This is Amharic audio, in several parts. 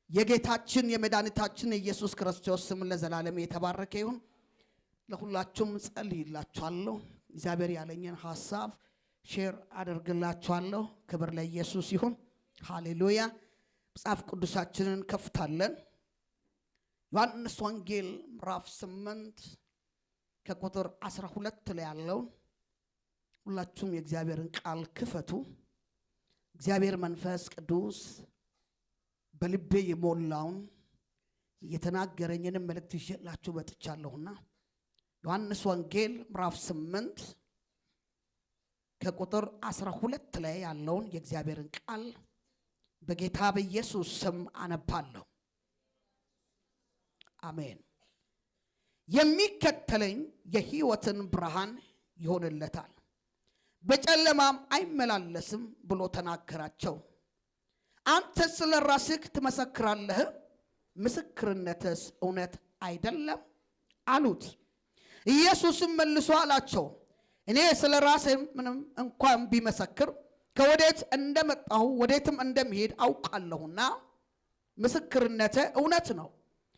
የጌታችን የመድኃኒታችን ኢየሱስ ክርስቶስ ስም ለዘላለም የተባረከ ይሁን። ለሁላችሁም ጸልይላችኋለሁ። እግዚአብሔር ያለኝን ሐሳብ ሼር አደርግላችኋለሁ። ክብር ለኢየሱስ ይሁን። ሃሌሉያ። መጽሐፍ ቅዱሳችንን ከፍታለን። ዮሐንስ ወንጌል ምዕራፍ 8 ከቁጥር 12 ላይ ያለው ሁላችሁም የእግዚአብሔርን ቃል ክፈቱ። እግዚአብሔር መንፈስ ቅዱስ በልቤ የሞላውን የተናገረኝን መልእክት ይዤላችሁ መጥቻለሁና ዮሐንስ ወንጌል ምዕራፍ 8 ከቁጥር 12 ላይ ያለውን የእግዚአብሔርን ቃል በጌታ በኢየሱስ ስም አነባለሁ። አሜን። የሚከተለኝ የሕይወትን ብርሃን ይሆንለታል፣ በጨለማም አይመላለስም ብሎ ተናገራቸው። አንተ ስለ ራስህ ትመሰክራለህ፣ ምስክርነትስ እውነት አይደለም አሉት። ኢየሱስም መልሶ አላቸው፣ እኔ ስለ ራሴ ምንም እንኳን ቢመሰክር ከወዴት እንደመጣሁ ወዴትም እንደምሄድ አውቃለሁና ምስክርነቴ እውነት ነው።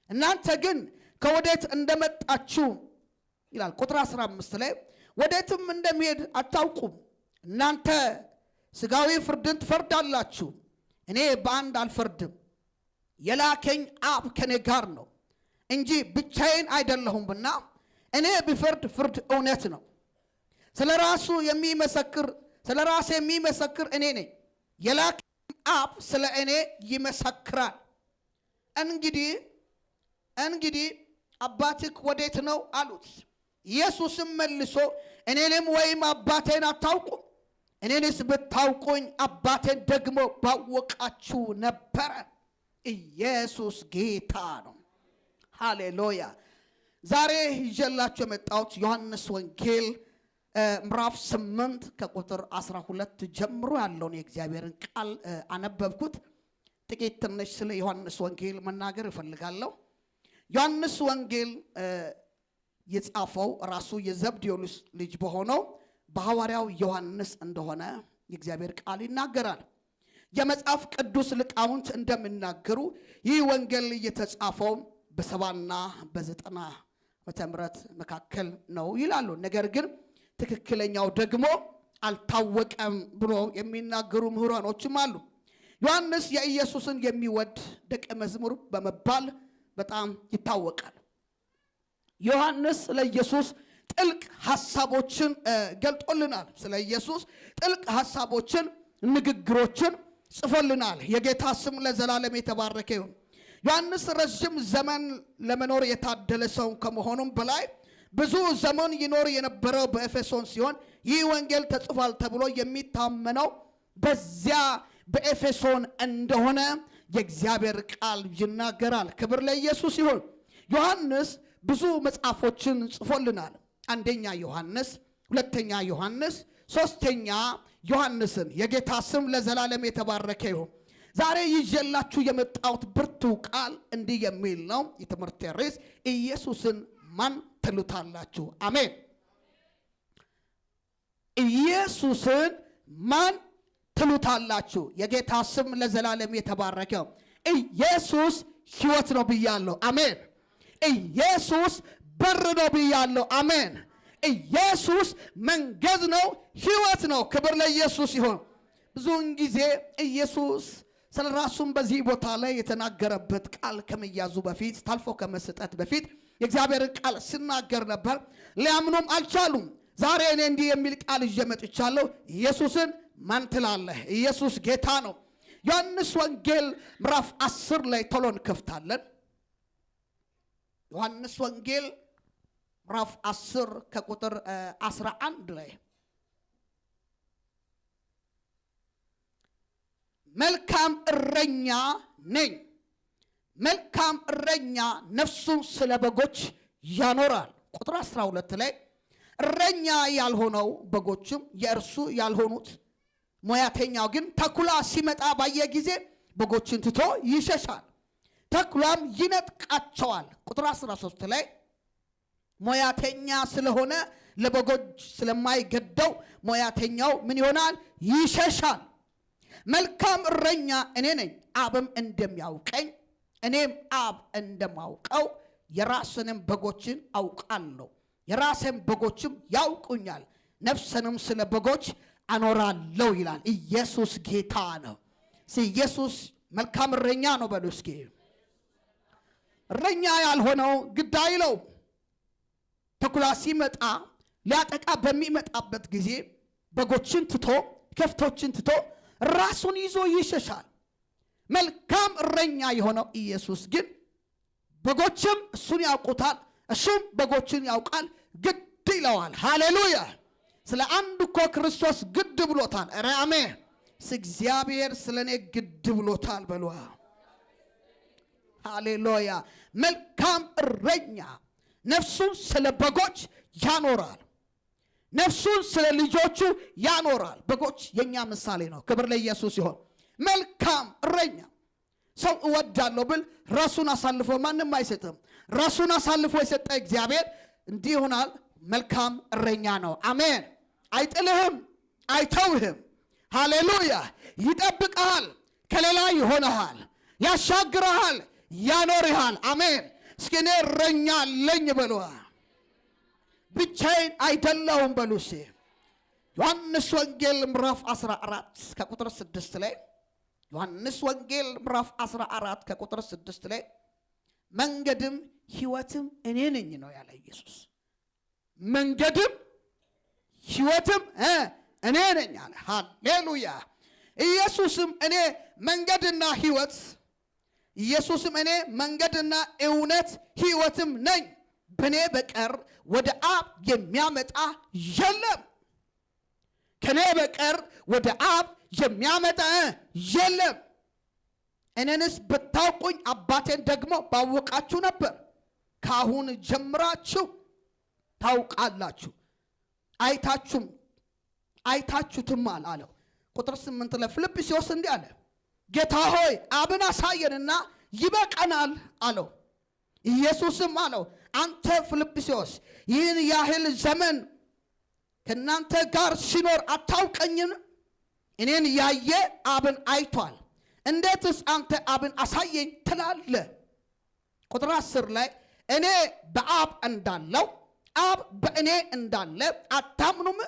እናንተ ግን ከወዴት እንደመጣችሁ ይላል ቁጥር 15 ላይ ወዴትም እንደምሄድ አታውቁም። እናንተ ሥጋዊ ፍርድን ትፈርዳላችሁ፣ እኔ በአንድ አልፈርድም። የላከኝ አብ ከኔ ጋር ነው እንጂ ብቻዬን አይደለሁምና እኔ ቢፈርድ ፍርድ እውነት ነው። ስለ ራሴ የሚመሰክር እኔ ነኝ፣ የላከኝ አብ ስለ እኔ ይመሰክራል። እንግዲህ አባትህ ወዴት ነው አሉት። ኢየሱስም መልሶ እኔንም ወይም አባቴን አታውቁም። እኔንስ ብታውቁኝ አባቴን ደግሞ ባወቃችሁ ነበረ። ኢየሱስ ጌታ ነው። ሃሌሉያ። ዛሬ ይዤላችሁ የመጣሁት ዮሐንስ ወንጌል ምዕራፍ 8 ከቁጥር 12 ጀምሮ ያለውን የእግዚአብሔርን ቃል አነበብኩት። ጥቂት ትንሽ ስለ ዮሐንስ ወንጌል መናገር እፈልጋለሁ። ዮሐንስ ወንጌል የጻፈው ራሱ የዘብዴዎስ ልጅ በሆነው በሐዋርያው ዮሐንስ እንደሆነ የእግዚአብሔር ቃል ይናገራል። የመጽሐፍ ቅዱስ ሊቃውንት እንደሚናገሩ ይህ ወንጌል የተጻፈው በ70ና በ90 ዓመተ ምህረት መካከል ነው ይላሉ። ነገር ግን ትክክለኛው ደግሞ አልታወቀም ብሎ የሚናገሩ ምሁራኖችም አሉ። ዮሐንስ የኢየሱስን የሚወድ ደቀ መዝሙር በመባል በጣም ይታወቃል። ዮሐንስ ለኢየሱስ ጥልቅ ሐሳቦችን ገልጦልናል። ስለ ኢየሱስ ጥልቅ ሐሳቦችን፣ ንግግሮችን ጽፎልናል። የጌታ ስም ለዘላለም የተባረከ ይሁን። ዮሐንስ ረጅም ዘመን ለመኖር የታደለ ሰው ከመሆኑም በላይ ብዙ ዘመን ይኖር የነበረው በኤፌሶን ሲሆን ይህ ወንጌል ተጽፏል ተብሎ የሚታመነው በዚያ በኤፌሶን እንደሆነ የእግዚአብሔር ቃል ይናገራል። ክብር ለኢየሱስ ይሁን። ዮሐንስ ብዙ መጽሐፎችን ጽፎልናል። አንደኛ ዮሐንስ፣ ሁለተኛ ዮሐንስ፣ ሶስተኛ ዮሐንስን። የጌታ ስም ለዘላለም የተባረከ ይሁን። ዛሬ ይዤላችሁ የመጣሁት ብርቱ ቃል እንዲህ የሚል ነው። የትምህርት ርዕስ ኢየሱስን ማን ትሉታላችሁ? አሜን። ኢየሱስን ማን ትሉታላችሁ? የጌታ ስም ለዘላለም የተባረከው። ኢየሱስ ሕይወት ነው ብያለሁ። አሜን። ኢየሱስ በር ነው ብያለሁ። አሜን። ኢየሱስ መንገድ ነው፣ ሕይወት ነው። ክብር ለኢየሱስ ይሁን። ብዙውን ጊዜ ኢየሱስ ስለ ራሱም በዚህ ቦታ ላይ የተናገረበት ቃል ከመያዙ በፊት ታልፎ ከመስጠት በፊት የእግዚአብሔር ቃል ሲናገር ነበር። ሊያምኑም አልቻሉም። ዛሬ እኔ እንዲህ የሚል ቃል ይዤ መጥቻለሁ። ኢየሱስን ማን ትላለህ? ኢየሱስ ጌታ ነው። ዮሐንስ ወንጌል ምዕራፍ 10 ላይ ቶሎ እንከፍታለን። ዮሐንስ ወንጌል ምዕራፍ 10 ከቁጥር 11 ላይ መልካም እረኛ ነኝ፣ መልካም እረኛ ነፍሱን ስለ በጎች ያኖራል። ቁጥር 12 ላይ እረኛ ያልሆነው በጎችም የእርሱ ያልሆኑት ሞያተኛው ግን ተኩላ ሲመጣ ባየ ጊዜ በጎችን ትቶ ይሸሻል፣ ተኩላም ይነጥቃቸዋል። ቁጥር 13 ላይ ሞያተኛ ስለሆነ ለበጎች ስለማይገደው ሞያተኛው ምን ይሆናል? ይሸሻል። መልካም እረኛ እኔ ነኝ፣ አብም እንደሚያውቀኝ እኔም አብ እንደማውቀው የራስንም በጎችን አውቃለሁ፣ የራሴም በጎችም ያውቁኛል፣ ነፍስንም ስለ በጎች አኖራለሁ ይላል። ኢየሱስ ጌታ ነው። ኢየሱስ መልካም እረኛ ነው በሉ እስኪ። እረኛ ያልሆነው ግድ አይለው። ተኩላ ሲመጣ ሊያጠቃ በሚመጣበት ጊዜ በጎችን ትቶ ከፍቶችን ትቶ ራሱን ይዞ ይሸሻል። መልካም እረኛ የሆነው ኢየሱስ ግን በጎችም እሱን ያውቁታል፣ እሱም በጎችን ያውቃል፣ ግድ ይለዋል። ሃሌሉያ! ስለ አንዱ እኮ ክርስቶስ ግድ ብሎታል። ኧረ አሜን! እግዚአብሔር ስለ እኔ ግድ ብሎታል በሉ። ሃሌሉያ! መልካም እረኛ ነፍሱን ስለ በጎች ያኖራል፣ ነፍሱን ስለ ልጆቹ ያኖራል። በጎች የኛ ምሳሌ ነው። ክብር ለኢየሱስ ይሁን። መልካም እረኛ ሰው እወዳለሁ ብል ራሱን አሳልፎ ማንም አይሰጥም። ራሱን አሳልፎ የሰጠ እግዚአብሔር እንዲህ ይሆናል። መልካም እረኛ ነው። አሜን። አይጥልህም፣ አይተውህም። ሃሌሉያ! ይጠብቅሃል፣ ከሌላ ይሆንሃል፣ ያሻግርሃል፣ ያኖርሃል። አሜን። እስኪ እኔ እረኛ አለኝ በሉ። ብቻዬን አይደለሁም በሉ። ዮሐንስ ወንጌል ምዕራፍ 14 ከቁጥር 6 ላይ ዮሐንስ ወንጌል ምዕራፍ 14 ከቁጥር 6 ላይ መንገድም ሕይወትም እኔ ነኝ ነው ያለ ኢየሱስ። መንገድም ሕይወትም እኔ ነኝ አለ። ሃሌሉያ! ኢየሱስም እኔ መንገድና ሕይወት ኢየሱስም እኔ መንገድና እውነት ሕይወትም ነኝ፣ በእኔ በቀር ወደ አብ የሚያመጣ የለም። ከኔ በቀር ወደ አብ የሚያመጣ የለም። እኔንስ ብታውቁኝ አባቴን ደግሞ ባወቃችሁ ነበር። ካሁን ጀምራችሁ ታውቃላችሁ፣ አይታችሁትማል አለው። ቁጥር 8 ላይ ፊልጵስዩስ እንዲህ አለ፣ ጌታ ሆይ አብን አሳየንና ይበቃናል አለው። ኢየሱስም አለው፣ አንተ ፊልጵስዩስ ይህን ያህል ዘመን ከእናንተ ጋር ሲኖር አታውቀኝም? እኔን ያየ አብን አይቷል። እንዴትስ አንተ አብን አሳየኝ ትላለህ? ቁጥር 10 ላይ እኔ በአብ እንዳለው አብ በእኔ እንዳለ አታምኑም?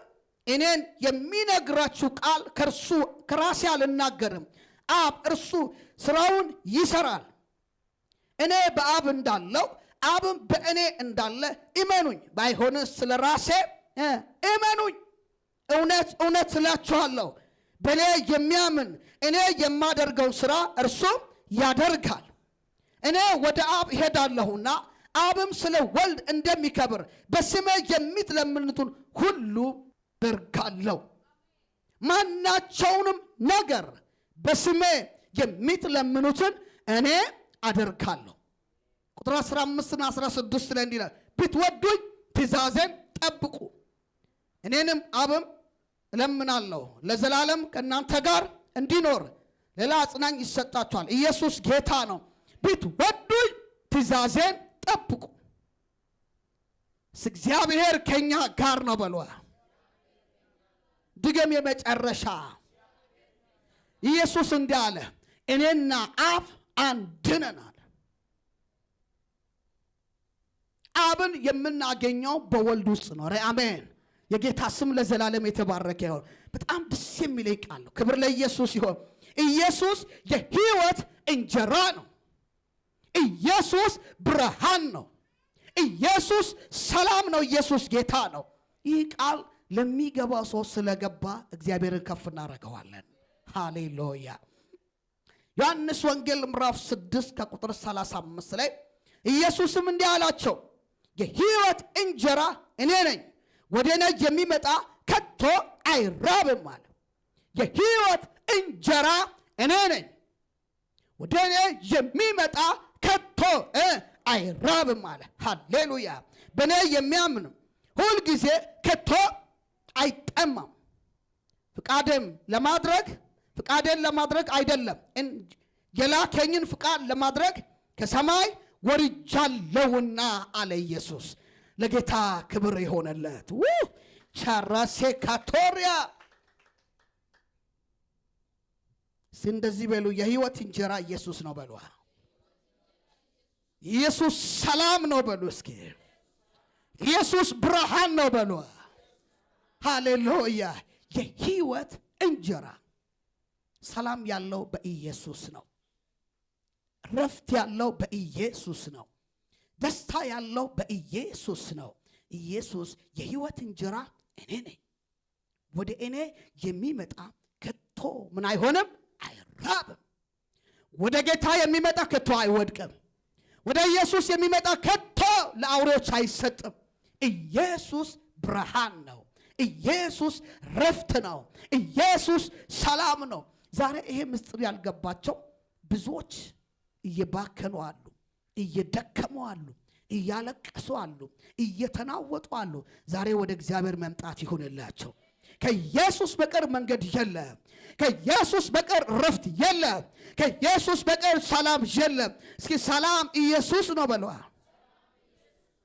እኔን የሚነግራችሁ ቃል ከራሴ አልናገርም፣ አብ እርሱ ስራውን ይሰራል። እኔ በአብ እንዳለው አብም በእኔ እንዳለ እመኑኝ። ባይሆንስ ስለ ራሴ እመኑኝ። እውነት እውነት እላችኋለሁ በእኔ የሚያምን እኔ የማደርገው ሥራ እርሱም ያደርጋል። እኔ ወደ አብ እሄዳለሁና አብም ስለ ወልድ እንደሚከብር በስሜ የምትለምኑትን ሁሉ አደርጋለሁ። ማናቸውንም ነገር በስሜ የምትለምኑትን እኔ አደርጋለሁ። ቁጥር 15 እና 16 ላይ እንዲህ ይላል፣ ብትወዱኝ ትእዛዜን ጠብቁ። እኔንም አብም እለምናለሁ ለዘላለም ከእናንተ ጋር እንዲኖር ሌላ አጽናኝ ይሰጣችኋል። ኢየሱስ ጌታ ነው። ብትወዱኝ ትእዛዜን ጠብቁ። እግዚአብሔር ከኛ ጋር ነው በሉ። ድገም የመጨረሻ ኢየሱስ እንዲህ አለ፣ እኔና አብ አንድ ነን አለ። አብን የምናገኘው በወልድ ውስጥ ነው። አሜን። የጌታ ስም ለዘላለም የተባረከ ይሁን። በጣም ደስ የሚለኝ ቃል ነው። ክብር ለኢየሱስ ይሁን። ኢየሱስ የሕይወት እንጀራ ነው። ኢየሱስ ብርሃን ነው። ኢየሱስ ሰላም ነው። ኢየሱስ ጌታ ነው። ይህ ቃል ለሚገባ ሰው ስለገባ እግዚአብሔርን ከፍ እናደርገዋለን። ሃሌሉያ። ዮሐንስ ወንጌል ምዕራፍ 6 ከቁጥር 35 ላይ ኢየሱስም እንዲህ አላቸው፣ የሕይወት እንጀራ እኔ ነኝ፣ ወደ እኔ የሚመጣ ከቶ አይራብም አለ። የሕይወት እንጀራ እኔ ነኝ፣ ወደ እኔ የሚመጣ ከቶ አይራብም አለ። ሃሌሉያ። በእኔ የሚያምን ሁልጊዜ ከቶ አይጠማም። ፍቃዴን ለማድረግ አይደለም፣ የላከኝን ፍቃድ ለማድረግ ከሰማይ ወርጃለሁና አለ ኢየሱስ። ለጌታ ክብር ይሆነለት። ቻራሴ ካቶሪያ እንደዚህ በሉ፣ የሕይወት እንጀራ ኢየሱስ ነው በሉ። ኢየሱስ ሰላም ነው በሉ እስኪ። ኢየሱስ ብርሃን ነው በሉ። ሃሌሉያ። የህይወት እንጀራ ሰላም ያለው በኢየሱስ ነው። ረፍት ያለው በኢየሱስ ነው። ደስታ ያለው በኢየሱስ ነው። ኢየሱስ የህይወት እንጀራ እኔ ነኝ። ወደ እኔ የሚመጣ ከቶ ምን አይሆንም? አይራብም። ወደ ጌታ የሚመጣ ከቶ አይወድቅም። ወደ ኢየሱስ የሚመጣ ከቶ ለአውሬዎች አይሰጥም። ኢየሱስ ብርሃን ነው። ኢየሱስ ረፍት ነው። ኢየሱስ ሰላም ነው። ዛሬ ይሄ ምስጢር ያልገባቸው ብዙዎች እየባከኑ አሉ፣ እየደከሙ አሉ፣ እያለቀሱ አሉ፣ እየተናወጡ አሉ። ዛሬ ወደ እግዚአብሔር መምጣት ይሁንላቸው። ከኢየሱስ በቀር መንገድ የለም። ከኢየሱስ በቀር ረፍት የለም። ከኢየሱስ በቀር ሰላም የለም። እስኪ ሰላም ኢየሱስ ነው በሏ።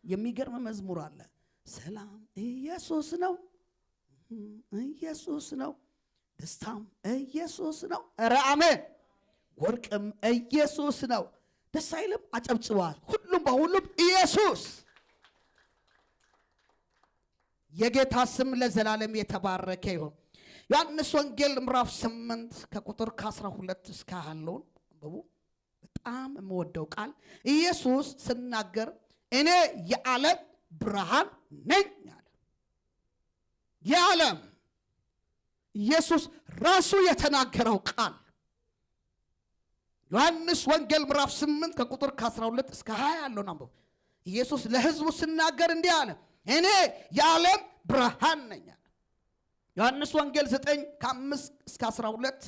የሚገርም መዝሙር አለ። ሰላም ኢየሱስ ነው፣ ኢየሱስ ነው፣ ደስታም ኢየሱስ ነው። ኧረ አሜን። ወርቅም ኢየሱስ ነው። ደስ አይልም? አጨብጭበዋል። ሁሉም በሁሉም ኢየሱስ። የጌታ ስም ለዘላለም የተባረከ ይሁን። ዮሐንስ ወንጌል ምዕራፍ 8 ከቁጥር 12 እስከ 20 ያለውን አንብቡ። በጣም የምወደው ቃል ኢየሱስ ሲናገር እኔ የዓለም ብርሃን ነኝ አለ። የዓለም ኢየሱስ ራሱ የተናገረው ቃል ዮሐንስ ወንጌል ምዕራፍ 8 ከቁጥር 12 እስከ 20 ያለውን አንብቡ። ኢየሱስ ለሕዝቡ ሲናገር እንዲህ አለ፣ እኔ የዓለም ብርሃን ነኝ አለ። ዮሐንስ ወንጌል 9 ከ5 እስከ 12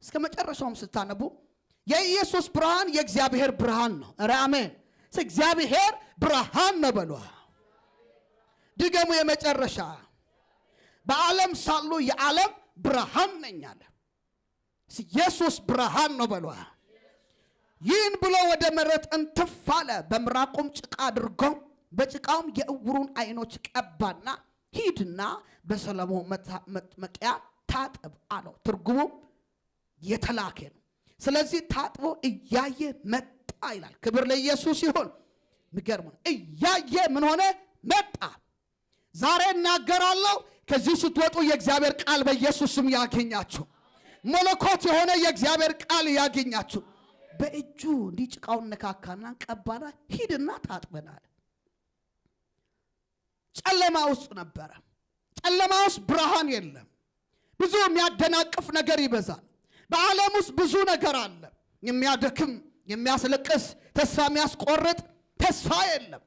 እስከ መጨረሻውም ስታነቡ የኢየሱስ ብርሃን የእግዚአብሔር ብርሃን ነው። ኧረ አሜን። እግዚአብሔር ብርሃን ነው በሉ። ድገሙ። የመጨረሻ በዓለም ሳሉ የዓለም ብርሃን ነኝ አለ። ኢየሱስ ብርሃን ነው በሉ። ይህን ብሎ ወደ መሬት እንትፍ አለ። በምራቁም ጭቃ አድርጎ በጭቃውም የዕውሩን አይኖች ቀባና ሂድና በሰሎሞን መጥመቂያ ታጠብ አለው። ትርጉሙም የተላከ ነው። ስለዚህ ታጥቦ እያየ መጣ ይላል። ክብር ለኢየሱስ ይሁን። የሚገርም ነው። እያየ ምን ሆነ? መጣ። ዛሬ እናገራለሁ፣ ከዚህ ስትወጡ የእግዚአብሔር ቃል በኢየሱስ ስም ያገኛችሁ። መለኮት የሆነ የእግዚአብሔር ቃል ያገኛችሁ። በእጁ እንዲህ ጭቃውን ነካካና ቀባና ሂድና ታጥበናል። ጨለማ ውስጥ ነበረ። ጨለማ ውስጥ ብርሃን የለም። ብዙ የሚያደናቅፍ ነገር ይበዛል። በዓለም ውስጥ ብዙ ነገር አለ። የሚያደክም፣ የሚያስለቅስ፣ ተስፋ የሚያስቆርጥ ተስፋ የለም።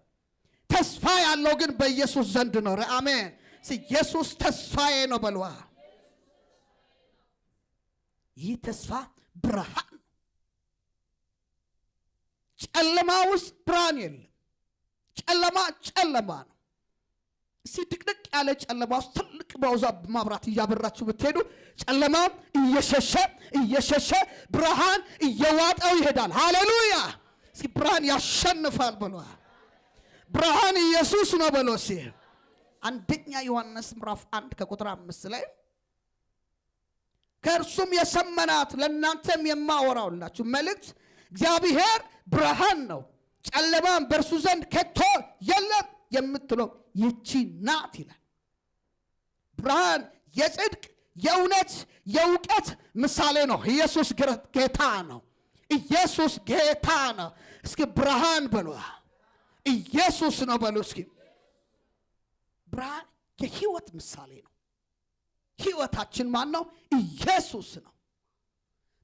ተስፋ ያለው ግን በኢየሱስ ዘንድ ነው። አሜን። ኢየሱስ ተስፋዬ ነው በልዋ። ይህ ተስፋ ብርሃን። ጨለማ ውስጥ ብርሃን የለም። ጨለማ ነው። እስቲ ድቅድቅ ያለ ጨለማ ውስጥ ትልቅ ባውዛ ማብራት እያበራችሁ ብትሄዱ ጨለማም እየሸሸ ብርሃን እየዋጠው ይሄዳል። ሃሌሉያ። እስኪ ብርሃን ያሸንፋል በሏ። ብርሃን ኢየሱስ ነው በሎ። እስኪ አንደኛ ዮሐንስ ምዕራፍ 1 ከቁጥር 5 ላይ ከእርሱም የሰመናት ለእናንተም የማወራውላችሁ መልእክት እግዚአብሔር ብርሃን ነው፣ ጨለማም በእርሱ ዘንድ ከቶ የለም የምትለው ይቺ ናት ይላል። ብርሃን የጽድቅ የእውነት የእውቀት ምሳሌ ነው። ኢየሱስ ጌታ ነው። ኢየሱስ ጌታ ነው። እስኪ ብርሃን በሉ። ኢየሱስ ነው በሉ። እስኪ ብርሃን የህይወት ምሳሌ ነው። ህይወታችን ማን ነው? ኢየሱስ ነው።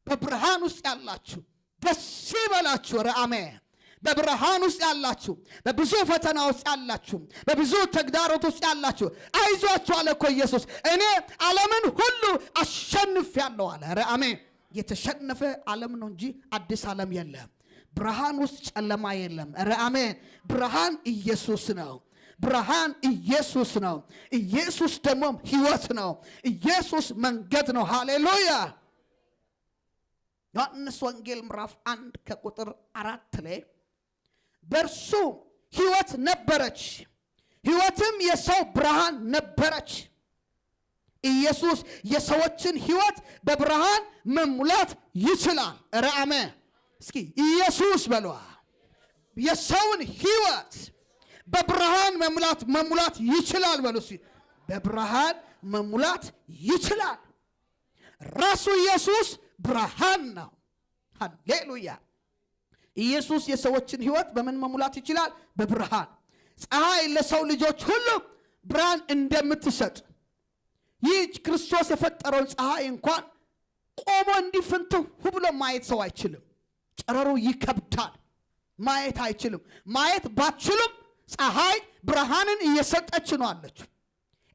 በብርሃን ውስጥ ያላችሁ ደስ ይበላችሁ። አሜን። በብርሃን ውስጥ ያላችሁ፣ በብዙ ፈተና ውስጥ ያላችሁ፣ በብዙ ተግዳሮት ውስጥ ያላችሁ አይዟችሁ አለ እኮ ኢየሱስ። እኔ ዓለምን ሁሉ አሸንፌአለሁ አለ። አሜን። የተሸነፈ ዓለም ነው እንጂ አዲስ ዓለም የለም። ብርሃን ውስጥ ጨለማ የለም። አሜን። ብርሃን ኢየሱስ ነው። ብርሃን ኢየሱስ ነው። ኢየሱስ ደግሞ ህይወት ነው። ኢየሱስ መንገድ ነው። ሃሌሉያ። ዮሐንስ ወንጌል ምዕራፍ 1 ከቁጥር 4 ላይ በእርሱ ህይወት ነበረች፣ ህይወትም የሰው ብርሃን ነበረች። ኢየሱስ የሰዎችን ህይወት በብርሃን መሙላት ይችላል። አሜን። እስኪ ኢየሱስ በሏ። የሰውን ሕይወት በብርሃን መሙላት ይችላል። በሉሲ በብርሃን መሙላት ይችላል። ራሱ ኢየሱስ ብርሃን ነው። ሃሌሉያ። ኢየሱስ የሰዎችን ሕይወት በምን መሙላት ይችላል? በብርሃን። ፀሐይ ለሰው ልጆች ሁሉ ብርሃን እንደምትሰጥ ይህ ክርስቶስ የፈጠረውን ፀሐይ እንኳን ቆሞ እንዲፍንትው ብሎ ማየት ሰው አይችልም። ጨረሩ ይከብዳል፣ ማየት አይችልም። ማየት ባችልም ፀሐይ ብርሃንን እየሰጠች ነው አለች።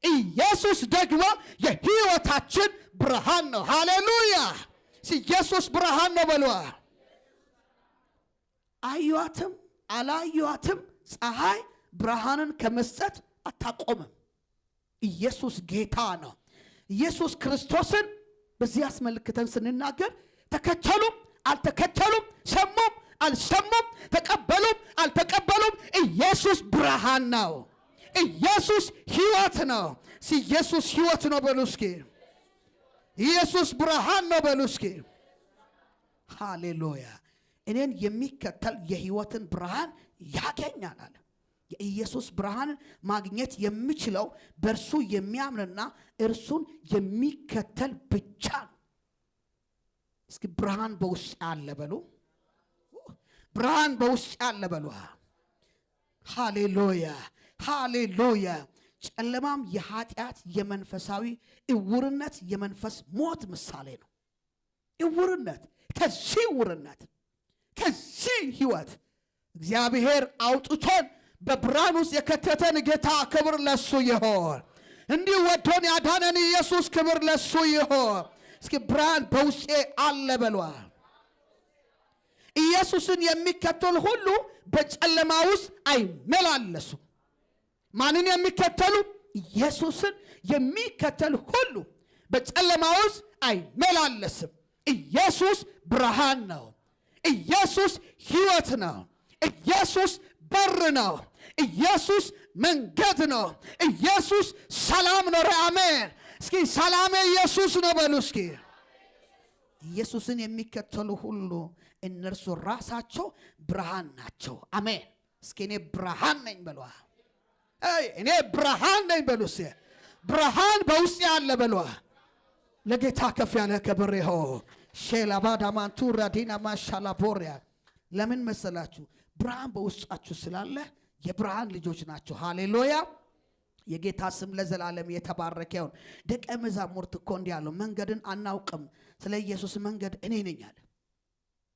ኢየሱስ ደግሞ የሕይወታችን ብርሃን ነው። ሃሌሉያ። ኢየሱስ ብርሃን ነው በሏ። አዩዋትም አላዩዋትም ፀሐይ ብርሃንን ከመስጠት አታቆምም። ኢየሱስ ጌታ ነው። ኢየሱስ ክርስቶስን በዚህ አስመልክተን ስንናገር ተከተሉም አልተከተሉም፣ ሰሙም አልሰሙም፣ ተቀበሉም አልተቀበሉም፣ ኢየሱስ ብርሃን ነው። ኢየሱስ ሕይወት ነው። ኢየሱስ ሕይወት ነው በሉ እስኪ። ኢየሱስ ብርሃን ነው በሉ እስኪ። ሃሌሉያ። እኔን የሚከተል የሕይወትን ብርሃን ያገኛል አለ። የኢየሱስ ብርሃን ማግኘት የሚችለው በእርሱ የሚያምንና እርሱን የሚከተል ብቻ ነው። እስኪ ብርሃን በውስጥ ያለ በሉ። ብርሃን በውስጥ ያለ በሉ። ሃሌሉያ ሃሌሉያ። ጨለማም የኃጢአት የመንፈሳዊ እውርነት የመንፈስ ሞት ምሳሌ ነው። እውርነት ከዚህ ሕይወት እግዚአብሔር አውጥቶን በብርሃን ውስጥ የከተተን ጌታ ክብር ለሱ ይሆን። እንዲህ ወዶን ያዳነን ኢየሱስ ክብር ለሱ ይሆን። እስኪ ብርሃን በውስጤ አለ በሏ። ኢየሱስን የሚከተል ሁሉ በጨለማ ውስጥ አይመላለሱም። ማንን የሚከተሉ? ኢየሱስን የሚከተል ሁሉ በጨለማ ውስጥ አይመላለስም። ኢየሱስ ብርሃን ነው። ኢየሱስ ሕይወት ነው። ኢየሱስ በር ነው። ኢየሱስ መንገድ ነው። ኢየሱስ ሰላም ነው። አሜን። እስኪ ሰላም ኢየሱስ ነው በሉ እስኪ። ኢየሱስን የሚከተሉ ሁሉ እነርሱ ራሳቸው ብርሃን ናቸው። አሜን። እስኪ እኔ ብርሃን ነኝ በሉ። እኔ ብርሃን ነኝ በሉ። ብርሃን በውስጥ ያለ በሉ። ለጌታ ከፍ ያለ ክብር ይሁን። ሼላባዳማንቱራ ዲናማ ሻላቦሪያ። ለምን መሰላችሁ? ብርሃን በውስጣችሁ ስላለ የብርሃን ልጆች ናቸው። ሃሌሉያ። የጌታ ስም ለዘላለም የተባረከ ይሁን። ደቀ መዛሙርት እኮ እንዲህ አለው፣ መንገድን አናውቅም፣ ስለ ኢየሱስ መንገድ እኔ ነኝ አለ።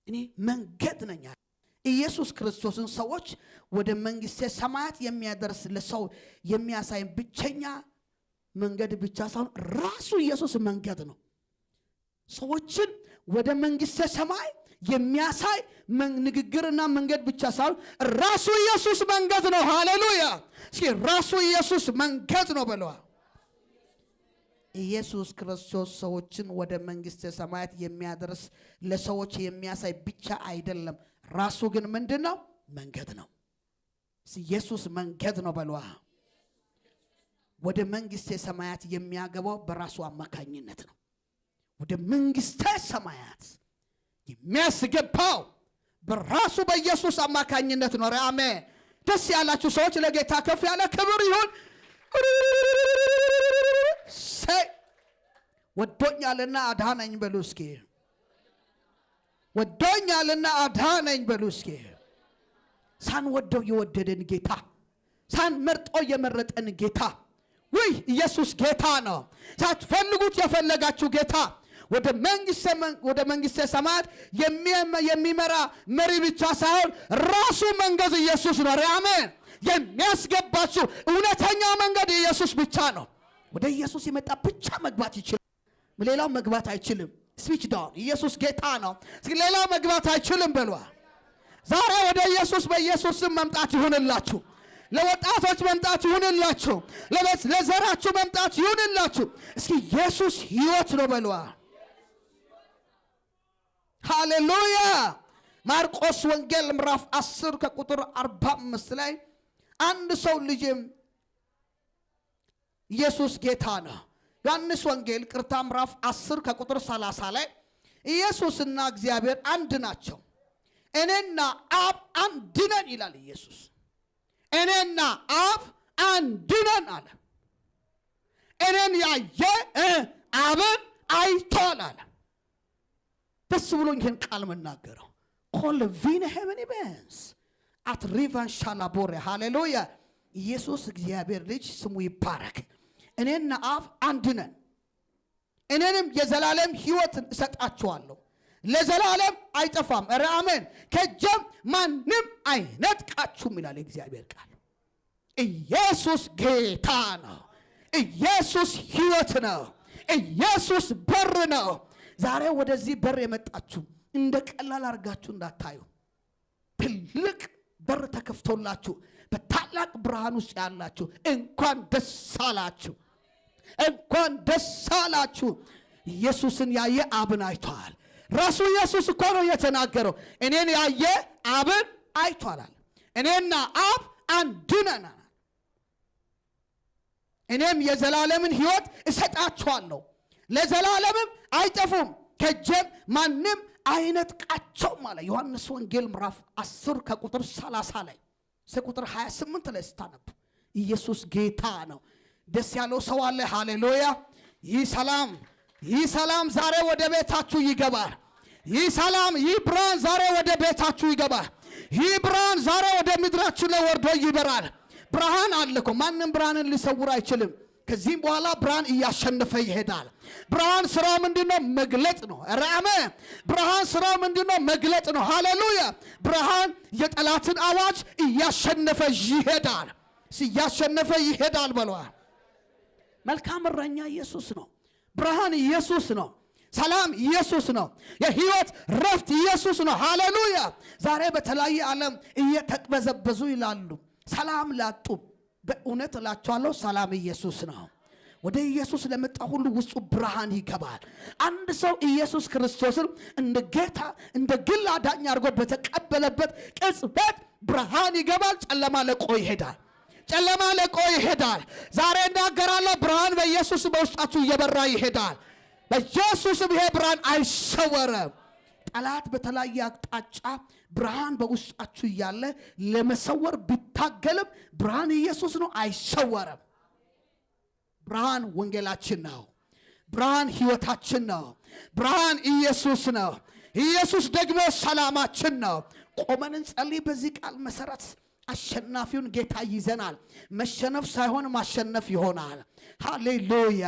እኔ መንገድ ነኝ አለ። ኢየሱስ ክርስቶስን ሰዎች ወደ መንግሥተ ሰማያት የሚያደርስ ለሰው የሚያሳይ ብቸኛ መንገድ ብቻ ሳይሆን ራሱ ኢየሱስ መንገድ ነው። ሰዎችን ወደ መንግሥተ ሰማይ የሚያሳይ ንግግርና መንገድ ብቻ ሳይሆን ራሱ ኢየሱስ መንገድ ነው። ሃሌሉያ። እስኪ ራሱ ኢየሱስ መንገድ ነው በለዋ። ኢየሱስ ክርስቶስ ሰዎችን ወደ መንግሥተ ሰማያት የሚያደርስ ለሰዎች የሚያሳይ ብቻ አይደለም፣ ራሱ ግን ምንድን ነው? መንገድ ነው። ኢየሱስ መንገድ ነው በለዋ። ወደ መንግሥተ ሰማያት የሚያገባው በራሱ አማካኝነት ነው። ወደ መንግሥተ ሰማያት የሚያስገባው በራሱ በኢየሱስ አማካኝነት ነው። አሜን። ደስ ያላችሁ ሰዎች ለጌታ ከፍ ያለ ክብር ይሁን። ወዶኛልና አዳነኝ በሉ እስኪ። ወዶኛልና አዳነኝ በሉ እስኪ። ሳንወደው የወደደን ጌታ፣ ሳንመርጦ የመረጠን ጌታ፣ ወይ ኢየሱስ ጌታ ነው። ሳትፈልጉት የፈለጋችሁ ጌታ፣ ወደ መንግሥተ ሰማያት የሚመራ መሪ ብቻ ሳይሆን ራሱ መንገድ ኢየሱስ ነው። አሜን። የሚያስገባችሁ እውነተኛው መንገድ ኢየሱስ ብቻ ነው። ወደ ኢየሱስ የመጣ ብቻ መግባት ይችላል። ሌላው መግባት አይችልም። ስዊች ዳውን። ኢየሱስ ጌታ ነው። ሌላው መግባት አይችልም በሏ። ዛሬ ወደ ኢየሱስ በኢየሱስ ስም መምጣት ይሁንላችሁ። ለወጣቶች መምጣት ይሁንላችሁ። ለዘራችሁ መምጣት ይሁንላችሁ። እስኪ ኢየሱስ ሕይወት ነው በሏ። ሃሌሉያ። ማርቆስ ወንጌል ምዕራፍ 10 ከቁጥር 45 ላይ አንድ ሰው ልጅም ኢየሱስ ጌታ ነው። ዮሐንስ ወንጌል ምዕራፍ 10 ከቁጥር 30 ላይ ኢየሱስና እግዚአብሔር አንድ ናቸው፣ እኔና አብ አንድ ነን ይላል ኢየሱስ። እኔና አብ አንድ ነን አለ። እኔን ያየ አብን አይቷል አለ። ደስ ብሎኝ ይህን ቃል መናገረው። ኮል ቪነ ሄቨን ኢቨንስ አት ሪቫን ሻላቦሬ ሃሌሉያ። ኢየሱስ እግዚአብሔር ልጅ ስሙ ይባረክ። እኔና አብ አንድ ነን። እኔንም የዘላለም ሕይወትን እሰጣችኋለሁ፣ ለዘላለም አይጠፋም። ኧረ አሜን። ከእጄም ማንም አይነጥቃችሁም ይላል የእግዚአብሔር ቃል። ኢየሱስ ጌታ ነው። ኢየሱስ ሕይወት ነው። ኢየሱስ በር ነው። ዛሬ ወደዚህ በር የመጣችሁ እንደ ቀላል አድርጋችሁ እንዳታዩ። ትልቅ በር ተከፍቶላችሁ በታላቅ ብርሃን ውስጥ ያላችሁ እንኳን ደስ አላችሁ፣ እንኳን ደስ አላችሁ። ኢየሱስን ያየ አብን አይቷል። ራሱ ኢየሱስ እኮ ነው የተናገረው። እኔን ያየ አብን አይቷል አለ። እኔና አብ አንድ ነን። እኔም የዘላለምን ሕይወት እሰጣችኋለሁ፣ ለዘላለምም አይጠፉም፣ ከእጄም ማንም አይነጥቃቸውም አለ። ዮሐንስ ወንጌል ምዕራፍ 10 ከቁጥር 30 ላይ ከቁጥር 28 ላይ ስታነቡ ኢየሱስ ጌታ ነው። ደስ ያለው ሰው አለ? ሃሌሉያ። ይህ ሰላም ዛሬ ወደ ቤታችሁ ይገባል። ይህ ሰላም፣ ይህ ብርሃን ዛሬ ወደ ቤታችሁ ይገባል። ይህ ብርሃን ዛሬ ወደ ምድራችሁ ላይ ወርዶ ይበራል። ብርሃን አለ እኮ፣ ማንም ብርሃንን ሊሰውር አይችልም። ከዚህም በኋላ ብርሃን እያሸነፈ ይሄዳል። ብርሃን ስራው ምንድነው? መግለጥ ነው። ራመ ብርሃን ስራው ምንድነው? መግለጥ ነው። ሃሌሉያ። ብርሃን የጠላትን አዋጅ እያሸነፈ ይሄዳል። እያሸነፈ ይሄዳል በሏል። መልካም እረኛ ኢየሱስ ነው። ብርሃን ኢየሱስ ነው። ሰላም ኢየሱስ ነው። የህይወት ረፍት ኢየሱስ ነው። ሃሌሉያ። ዛሬ በተለያየ ዓለም እየተቅበዘበዙ ይላሉ ሰላም ላጡ። በእውነት እላችኋለሁ ሰላም ኢየሱስ ነው። ወደ ኢየሱስ ለመጣ ሁሉ ውስጡ ብርሃን ይገባል። አንድ ሰው ኢየሱስ ክርስቶስን እንደ ጌታ እንደ ግል አዳኝ አድርጎ በተቀበለበት ቅጽበት ብርሃን ይገባል። ጨለማ ለቆ ይሄዳል። ጨለማ ለቆ ይሄዳል። ዛሬ እናገራለሁ፣ ብርሃን በኢየሱስ በውስጣችሁ እየበራ ይሄዳል። በኢየሱስም ይሄ ብርሃን አይሰወረም። ጠላት በተለያየ አቅጣጫ ብርሃን በውስጣችሁ እያለ ለመሰወር ቢታገልም ብርሃን ኢየሱስ ነው፣ አይሰወረም። ብርሃን ወንጌላችን ነው። ብርሃን ሕይወታችን ነው። ብርሃን ኢየሱስ ነው። ኢየሱስ ደግሞ ሰላማችን ነው። ቆመን እንጸልይ። በዚህ ቃል መሰረት አሸናፊውን ጌታ ይዘናል። መሸነፍ ሳይሆን ማሸነፍ ይሆናል። ሃሌሉያ።